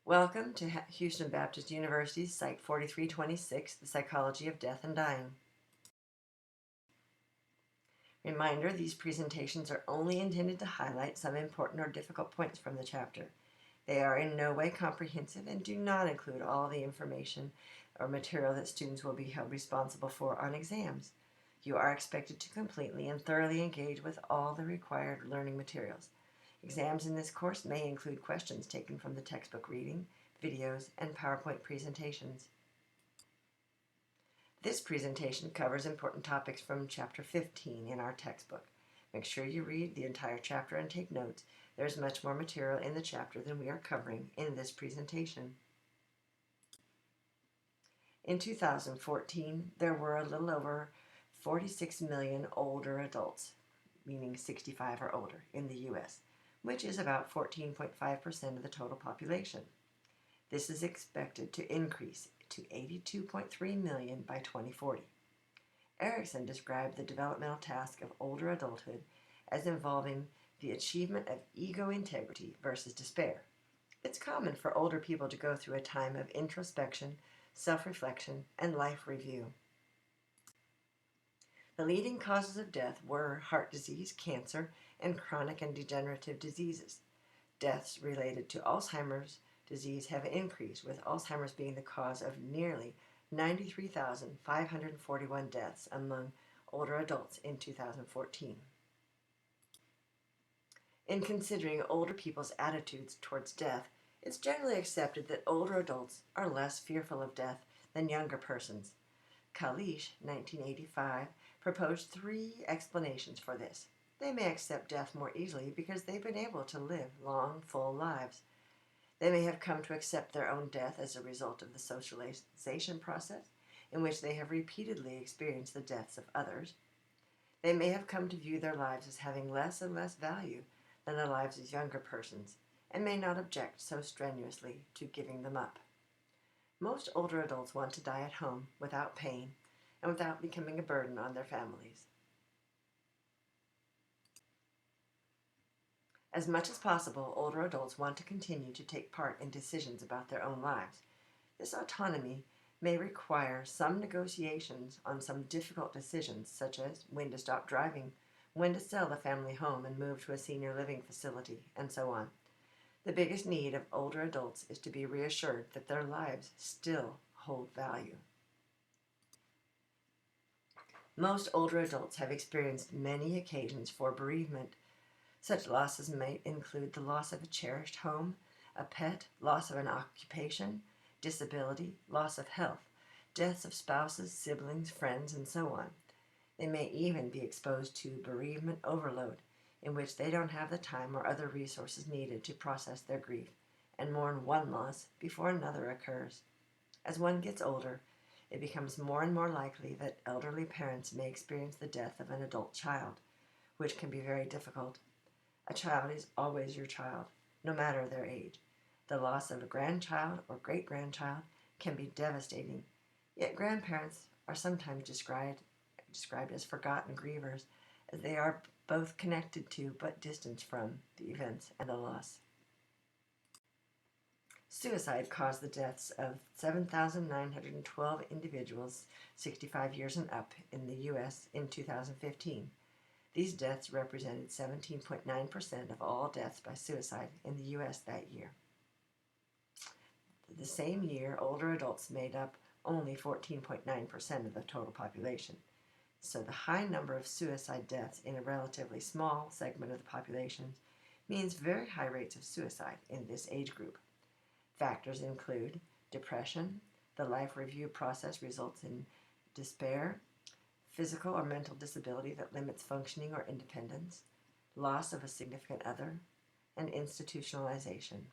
Welcome to Houston Baptist University's Psych 4326, The Psychology of Death and Dying. Reminder, these presentations are only intended to highlight some important or difficult points from the chapter. They are in no way comprehensive and do not include all the information or material that students will be held responsible for on exams. You are expected to completely and thoroughly engage with all the required learning materials. Exams in this course may include questions taken from the textbook reading, videos, and PowerPoint presentations. This presentation covers important topics from Chapter 15 in our textbook. Make sure you read the entire chapter and take notes. There is much more material in the chapter than we are covering in this presentation. In 2014, there were a little over 46 million older adults, meaning 65 or older, in the U.S., which is about 14.5% of the total population. This is expected to increase to 82.3 million by 2040. Erickson described the developmental task of older adulthood as involving the achievement of ego integrity versus despair. It's common for older people to go through a time of introspection, self-reflection, and life review. The leading causes of death were heart disease, cancer, and chronic and degenerative diseases. Deaths related to Alzheimer's disease have increased, with Alzheimer's being the cause of nearly 93,541 deaths among older adults in 2014. In considering older people's attitudes towards death, it's generally accepted that older adults are less fearful of death than younger persons. Kalish, 1985, proposed 3 explanations for this. They may accept death more easily because they've been able to live long, full lives. They may have come to accept their own death as a result of the socialization process, in which they have repeatedly experienced the deaths of others. They may have come to view their lives as having less and less value than the lives of younger persons, and may not object so strenuously to giving them up. Most older adults want to die at home without pain and without becoming a burden on their families. As much as possible, older adults want to continue to take part in decisions about their own lives. This autonomy may require some negotiations on some difficult decisions, such as when to stop driving, when to sell the family home and move to a senior living facility, and so on. The biggest need of older adults is to be reassured that their lives still hold value. Most older adults have experienced many occasions for bereavement. Such losses may include the loss of a cherished home, a pet, loss of an occupation, disability, loss of health, deaths of spouses, siblings, friends, and so on. They may even be exposed to bereavement overload, in which they don't have the time or other resources needed to process their grief and mourn one loss before another occurs. As one gets older, it becomes more and more likely that elderly parents may experience the death of an adult child, which can be very difficult. A child is always your child, no matter their age. The loss of a grandchild or great-grandchild can be devastating, yet grandparents are sometimes described as forgotten grievers, as they are both connected to but distant from the events and the loss. Suicide caused the deaths of 7,912 individuals 65 years and up in the U.S. in 2015. These deaths represented 17.9% of all deaths by suicide in the U.S. that year. The same year, older adults made up only 14.9% of the total population. So the high number of suicide deaths in a relatively small segment of the population means very high rates of suicide in this age group. Factors include depression, the life review process results in despair, physical or mental disability that limits functioning or independence, loss of a significant other, and institutionalization.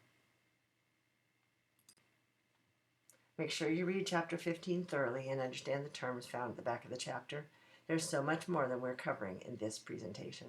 Make sure you read Chapter 15 thoroughly and understand the terms found at the back of the chapter. There's so much more than we're covering in this presentation.